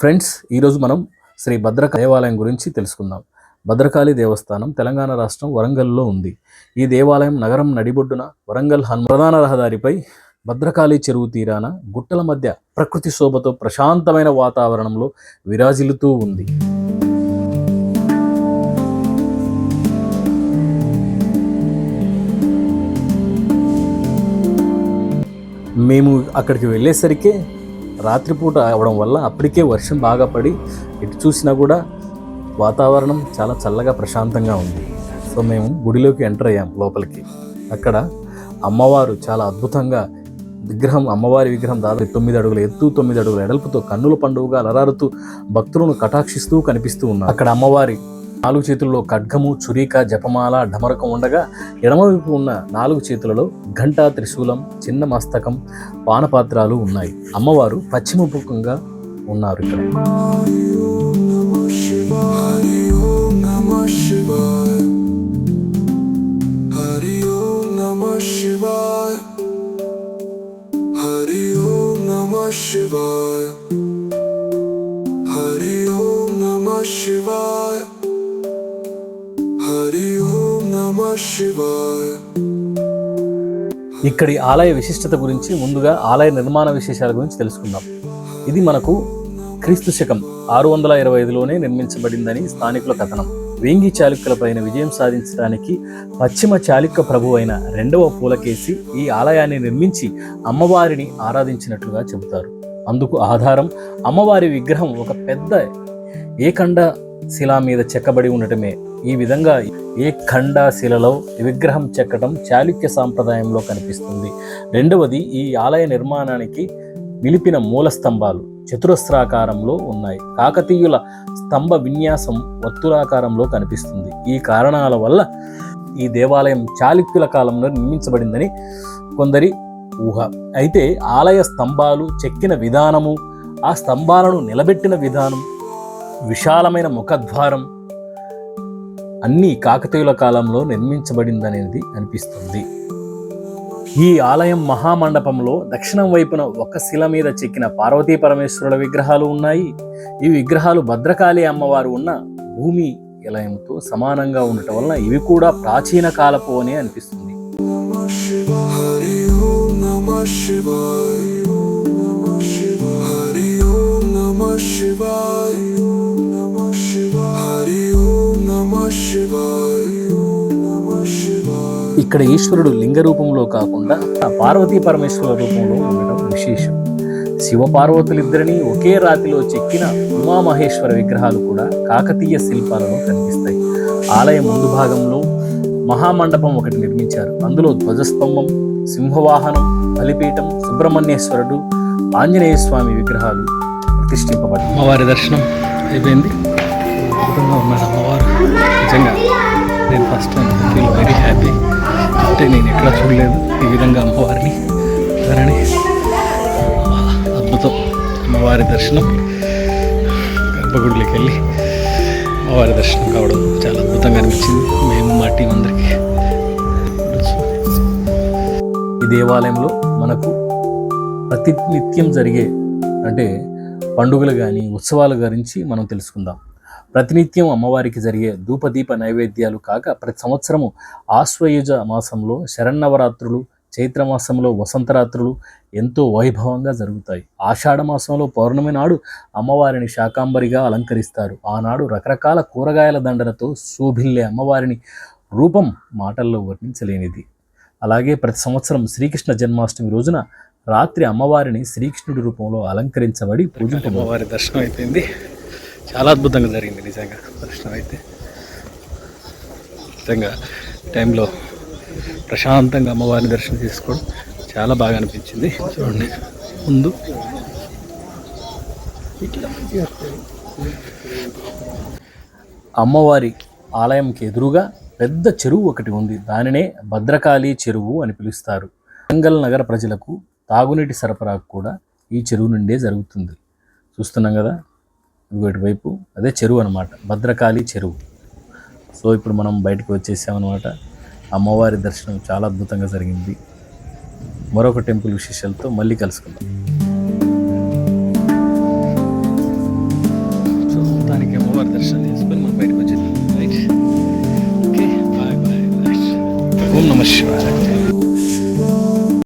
Friends, ఈరోజు మనం శ్రీ భద్రకాళి దేవాలయం గురించి తెలుసుకుందాం. భద్రకాళి దేవస్థానం తెలంగాణ రాష్ట్రం వరంగల్లో ఉంది. ఈ దేవాలయం నగరం నడిబొడ్డున వరంగల్ ప్రధాన రహదారిపై భద్రకాళి చెరువు తీరాన గుట్టల మధ్య ప్రకృతి శోభతో ప్రశాంతమైన వాతావరణంలో విరాజిల్లుతూ ఉంది. మేము అక్కడికి వెళ్ళేసరికి రాత్రిపూట అవడం వల్ల అప్పటికే వర్షం బాగా పడి ఎటు చూసినా కూడా వాతావరణం చాలా చల్లగా ప్రశాంతంగా ఉంది. సో మేము గుడిలోకి ఎంటర్ అయ్యాం లోపలికి. అక్కడ అమ్మవారు చాలా అద్భుతంగా అమ్మవారి విగ్రహం దాదాపు 9 అడుగుల ఎత్తు 9 అడుగుల ఎడల్పుతో కన్నుల పండుగగా అలరారుతూ భక్తులను కటాక్షిస్తూ కనిపిస్తూ ఉన్నారు. అక్కడ అమ్మవారి 4 చేతుల్లో ఖడ్గము, చురిక, జపమాల, ఢమరకం ఉండగా ఎడమవైపు ఉన్న 4 చేతులలో ఘంటా, త్రిశూలం, చిన్న మస్తకం, పానపాత్రాలు ఉన్నాయి. అమ్మవారు పశ్చిమముఖంగా ఉన్నారు. ఇక్కడ ఇక్కడి ఆలయ విశిష్టత గురించి ముందుగా ఆలయ నిర్మాణ విశేషాల గురించి తెలుసుకుందాం. ఇది మనకు క్రీస్తు శకం 625లోనే నిర్మించబడిందని స్థానికుల కథనం. వేంగి చాళుక్యులపైన విజయం సాధించడానికి పశ్చిమ చాళుక్య ప్రభు అయిన 2వ పూలకేసి ఈ ఆలయాన్ని నిర్మించి అమ్మవారిని ఆరాధించినట్లుగా చెబుతారు. అందుకు ఆధారం అమ్మవారి విగ్రహం ఒక పెద్ద ఏకండ శిలా మీద చెక్కబడి ఉండటమే. ఈ విధంగా ఏకండ శిలలో విగ్రహం చెక్కడం చాళుక్య సాంప్రదాయంలో కనిపిస్తుంది. రెండవది, ఈ ఆలయ నిర్మాణానికి నిలిపిన మూల స్తంభాలు చతురస్రాకారంలో ఉన్నాయి. కాకతీయుల స్తంభ విన్యాసం వర్తులాకారంలో కనిపిస్తుంది. ఈ కారణాల వల్ల ఈ దేవాలయం చాళుక్యుల కాలంలో నిర్మించబడిందని కొందరి ఊహ. అయితే ఆలయ స్తంభాలు చెక్కిన విధానము, ఆ స్తంభాలను నిలబెట్టిన విధానం, విశాలమైన ముఖద్వారం అన్నీ కాకతీయుల కాలంలో నిర్మించబడిందనేది అనిపిస్తుంది. ఈ ఆలయం మహామండపంలో దక్షిణం వైపున ఒక శిల మీద చెక్కిన పార్వతీ పరమేశ్వరుల విగ్రహాలు ఉన్నాయి. ఈ విగ్రహాలు భద్రకాళి అమ్మవారు ఉన్న భూమి నిలయంతో సమానంగా ఉండటం వలన ఇవి కూడా ప్రాచీన కాలపు అని అనిపిస్తుంది. ఇక్కడ ఈశ్వరుడు లింగ రూపంలో కాకుండా పార్వతీ పరమేశ్వరుల రూపంలో ఉండడం విశేషం. శివపార్వతులిద్దరినీ ఒకే రాతిలో చెక్కిన ఉమామహేశ్వర విగ్రహాలు కూడా కాకతీయ శిల్పాలలో కనిపిస్తాయి. ఆలయం ముందు భాగంలో మహామండపం ఒకటి నిర్మించారు. అందులో ధ్వజస్తంభం, సింహవాహనం, బలిపీఠం, సుబ్రహ్మణ్యేశ్వరుడు, ఆంజనేయ స్వామి విగ్రహాలు ప్రతిష్ఠింపబడ్డాయి. అమ్మవారి దర్శనం అయిపోయింది. అద్భుతంగా ఉన్నారు అమ్మవారు. నిజంగా నేను first time feel very happy. అంటే నేను ఎక్కడ చూడలేదు ఈ విధంగా అమ్మవారిని. అద్భుతం. అమ్మవారి దర్శనం, గర్భగుడిలోకి వెళ్ళి అమ్మవారి దర్శనం కావడం చాలా అద్భుతంగా అనిపించింది. మేము మా టీం అందరికీ. ఈ దేవాలయంలో మనకు ప్రతినిత్యం జరిగే అంటే పండుగలు కానీ ఉత్సవాల గురించి మనం తెలుసుకుందాం. ప్రతినిత్యం అమ్మవారికి జరిగే ధూపదీప నైవేద్యాలు కాక ప్రతి సంవత్సరము ఆశ్వయుజ మాసంలో శరన్నవరాత్రులు, చైత్రమాసంలో వసంతరాత్రులు ఎంతో వైభవంగా జరుగుతాయి. ఆషాఢ మాసంలో పౌర్ణమి నాడు అమ్మవారిని శాకాంబరిగా అలంకరిస్తారు. ఆనాడు రకరకాల కూరగాయల దండలతో శోభిల్లే అమ్మవారిని రూపం మాటల్లో వర్ణించలేనిది. అలాగే ప్రతి సంవత్సరం శ్రీకృష్ణ జన్మాష్టమి రోజున రాత్రి అమ్మవారిని శ్రీకృష్ణుడి రూపంలో అలంకరించబడి పూజించబడి అమ్మవారి దర్శనం అయిపోయింది. చాలా అద్భుతంగా జరిగింది నిజంగా దర్శనం అయితే. నిజంగా టైంలో ప్రశాంతంగా అమ్మవారిని దర్శనం చేసుకోవడం చాలా బాగా అనిపించింది. చూడండి, ముందు అమ్మవారి ఆలయంకి ఎదురుగా పెద్ద చెరువు ఒకటి ఉంది. దానినే భద్రకాళి చెరువు అని పిలుస్తారు. వరంగల్ నగర ప్రజలకు తాగునీటి సరఫరా కూడా ఈ చెరువు నుండే జరుగుతుంది. చూస్తున్నాం కదా, ఇటు వైపు అదే చెరువు అనమాట, భద్రకాళి చెరువు. సో ఇప్పుడు మనం బయటకు వచ్చేసామన్నమాట. అమ్మవారి దర్శనం చాలా అద్భుతంగా జరిగింది. మరొక టెంపుల్ విశేషాలతో మళ్ళీ కలుసుకుందాం. స్వామివారి దర్శనం చేసుకొని మనం బయటకు వచ్చేద్దాం. Right, okay, bye bye. ఓం నమః శివాయ.